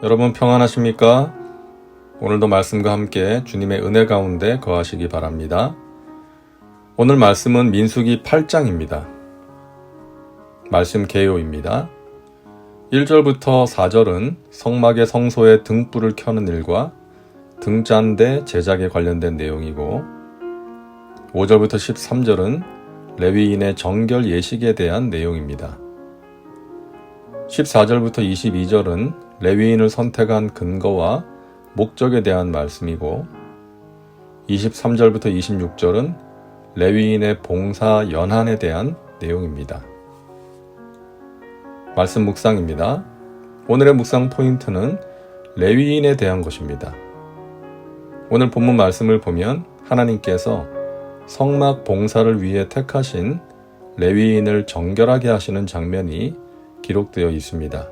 여러분 평안하십니까? 오늘도 말씀과 함께 주님의 은혜 가운데 거하시기 바랍니다. 오늘 말씀은 민수기 8장입니다. 말씀 개요입니다. 1절부터 4절은 성막의 성소에 등불을 켜는 일과 등잔대 제작에 관련된 내용이고 5절부터 13절은 레위인의 정결 예식에 대한 내용입니다. 14절부터 22절은 레위인을 선택한 근거와 목적에 대한 말씀이고 23절부터 26절은 레위인의 봉사 연한에 대한 내용입니다. 말씀 묵상입니다. 오늘의 묵상 포인트는 레위인에 대한 것입니다. 오늘 본문 말씀을 보면 하나님께서 성막 봉사를 위해 택하신 레위인을 정결하게 하시는 장면이 기록되어 있습니다.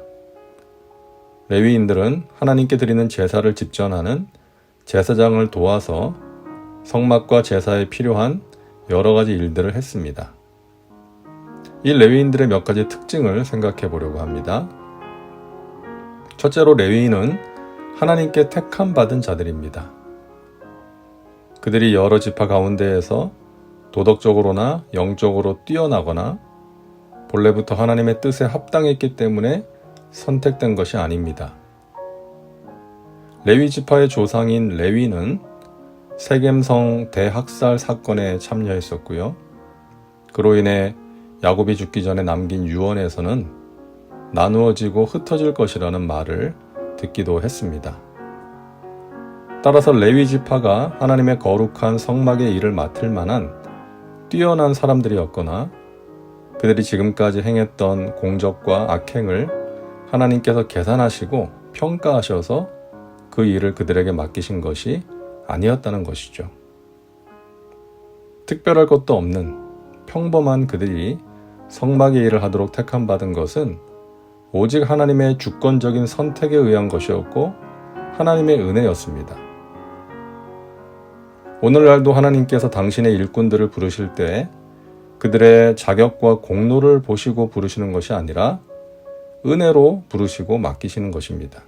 레위인들은 하나님께 드리는 제사를 집전하는 제사장을 도와서 성막과 제사에 필요한 여러 가지 일들을 했습니다. 이 레위인들의 몇 가지 특징을 생각해 보려고 합니다. 첫째로 레위인은 하나님께 택함 받은 자들입니다. 그들이 여러 지파 가운데에서 도덕적으로나 영적으로 뛰어나거나 본래부터 하나님의 뜻에 합당했기 때문에 선택된 것이 아닙니다. 레위 지파의 조상인 레위는 세겜성 대학살 사건에 참여했었고요. 그로 인해 야곱이 죽기 전에 남긴 유언에서는 나누어지고 흩어질 것이라는 말을 듣기도 했습니다. 따라서 레위 지파가 하나님의 거룩한 성막의 일을 맡을 만한 뛰어난 사람들이었거나 그들이 지금까지 행했던 공적과 악행을 하나님께서 계산하시고 평가하셔서 그 일을 그들에게 맡기신 것이 아니었다는 것이죠. 특별할 것도 없는 평범한 그들이 성막의 일을 하도록 택함받은 것은 오직 하나님의 주권적인 선택에 의한 것이었고 하나님의 은혜였습니다. 오늘날도 하나님께서 당신의 일꾼들을 부르실 때 그들의 자격과 공로를 보시고 부르시는 것이 아니라 은혜로 부르시고 맡기시는 것입니다.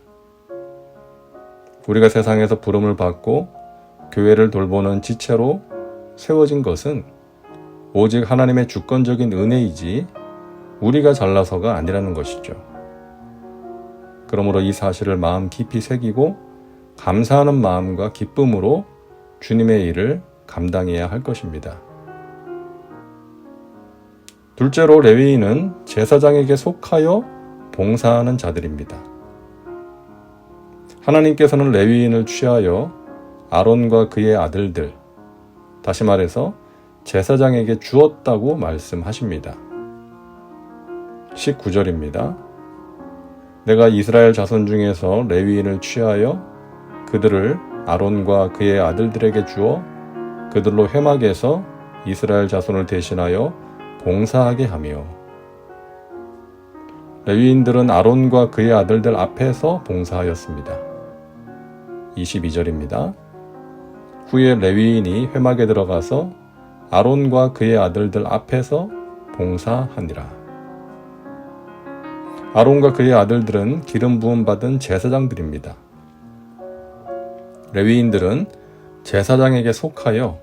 우리가 세상에서 부름을 받고 교회를 돌보는 지체로 세워진 것은 오직 하나님의 주권적인 은혜이지 우리가 잘나서가 아니라는 것이죠. 그러므로 이 사실을 마음 깊이 새기고 감사하는 마음과 기쁨으로 주님의 일을 감당해야 할 것입니다. 둘째로 레위인은 제사장에게 속하여 봉사하는 자들입니다. 하나님께서는 레위인을 취하여 아론과 그의 아들들, 다시 말해서 제사장에게 주었다고 말씀하십니다. 19절입니다. 내가 이스라엘 자손 중에서 레위인을 취하여 그들을 아론과 그의 아들들에게 주어 그들로 회막에서 이스라엘 자손을 대신하여 봉사하게 하며 레위인들은 아론과 그의 아들들 앞에서 봉사하였습니다. 22절입니다. 후에 레위인이 회막에 들어가서 아론과 그의 아들들 앞에서 봉사하니라. 아론과 그의 아들들은 기름 부음 받은 제사장들입니다. 레위인들은 제사장에게 속하여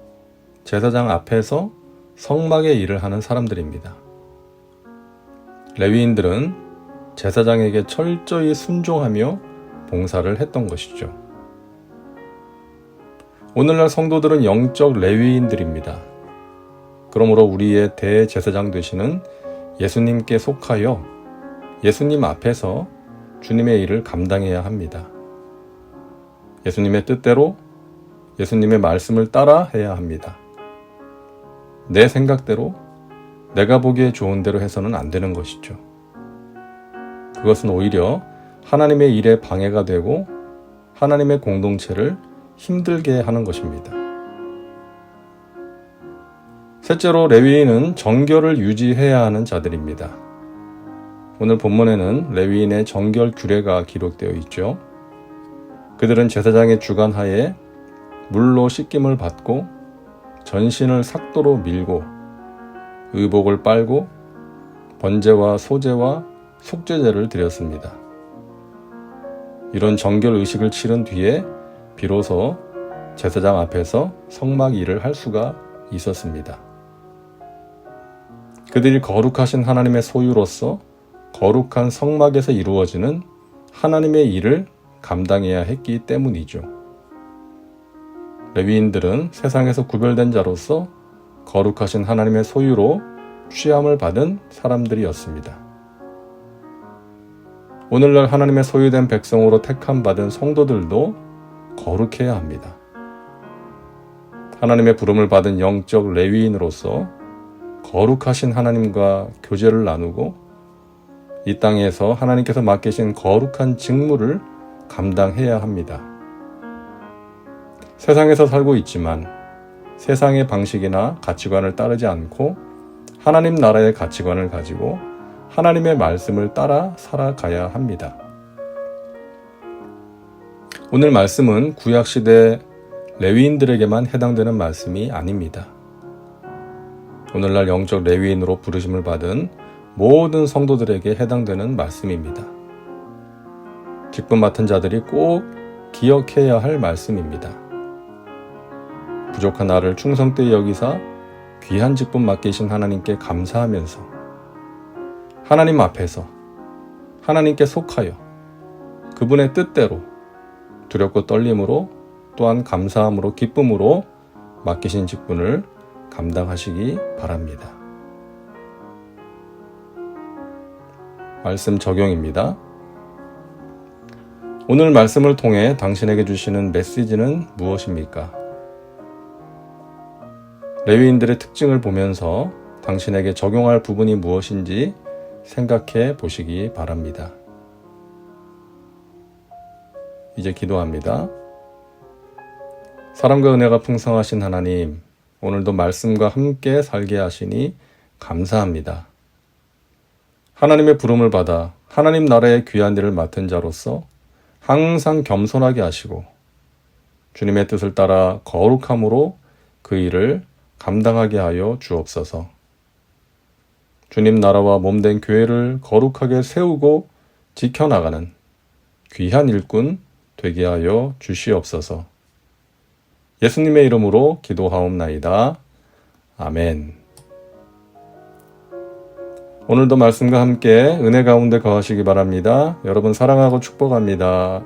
제사장 앞에서 성막의 일을 하는 사람들입니다. 레위인들은 제사장에게 철저히 순종하며 봉사를 했던 것이죠. 오늘날 성도들은 영적 레위인들입니다. 그러므로 우리의 대제사장 되시는 예수님께 속하여 예수님 앞에서 주님의 일을 감당해야 합니다. 예수님의 뜻대로 예수님의 말씀을 따라 해야 합니다. 내 생각대로 내가 보기에 좋은 대로 해서는 안 되는 것이죠. 그것은 오히려 하나님의 일에 방해가 되고 하나님의 공동체를 힘들게 하는 것입니다. 셋째로 레위인은 정결을 유지해야 하는 자들입니다. 오늘 본문에는 레위인의 정결 규례가 기록되어 있죠. 그들은 제사장의 주관하에 물로 씻김을 받고 전신을 삭도로 밀고 의복을 빨고 번제와 소제와 속죄제를 드렸습니다. 이런 정결 의식을 치른 뒤에 비로소 제사장 앞에서 성막 일을 할 수가 있었습니다. 그들이 거룩하신 하나님의 소유로서 거룩한 성막에서 이루어지는 하나님의 일을 감당해야 했기 때문이죠. 레위인들은 세상에서 구별된 자로서 거룩하신 하나님의 소유로 취함을 받은 사람들이었습니다. 오늘날 하나님의 소유된 백성으로 택함 받은 성도들도 거룩해야 합니다. 하나님의 부름을 받은 영적 레위인으로서 거룩하신 하나님과 교제를 나누고 이 땅에서 하나님께서 맡기신 거룩한 직무를 감당해야 합니다. 세상에서 살고 있지만 세상의 방식이나 가치관을 따르지 않고 하나님 나라의 가치관을 가지고 하나님의 말씀을 따라 살아가야 합니다. 오늘 말씀은 구약시대 레위인들에게만 해당되는 말씀이 아닙니다. 오늘날 영적 레위인으로 부르심을 받은 모든 성도들에게 해당되는 말씀입니다. 직분 맡은 자들이 꼭 기억해야 할 말씀입니다. 부족한 나를 충성되이 여기사 귀한 직분 맡기신 하나님께 감사하면서 하나님 앞에서 하나님께 속하여 그분의 뜻대로 두렵고 떨림으로 또한 감사함으로 기쁨으로 맡기신 직분을 감당하시기 바랍니다. 말씀 적용입니다. 오늘 말씀을 통해 당신에게 주시는 메시지는 무엇입니까? 레위인들의 특징을 보면서 당신에게 적용할 부분이 무엇인지 생각해 보시기 바랍니다. 이제 기도합니다. 사랑과 은혜가 풍성하신 하나님, 오늘도 말씀과 함께 살게 하시니 감사합니다. 하나님의 부름을 받아 하나님 나라의 귀한 일을 맡은 자로서 항상 겸손하게 하시고 주님의 뜻을 따라 거룩함으로 그 일을 감당하게 하여 주옵소서. 주님 나라와 몸된 교회를 거룩하게 세우고 지켜나가는 귀한 일꾼 되게 하여 주시옵소서. 예수님의 이름으로 기도하옵나이다. 아멘. 오늘도 말씀과 함께 은혜 가운데 거하시기 바랍니다. 여러분 사랑하고 축복합니다.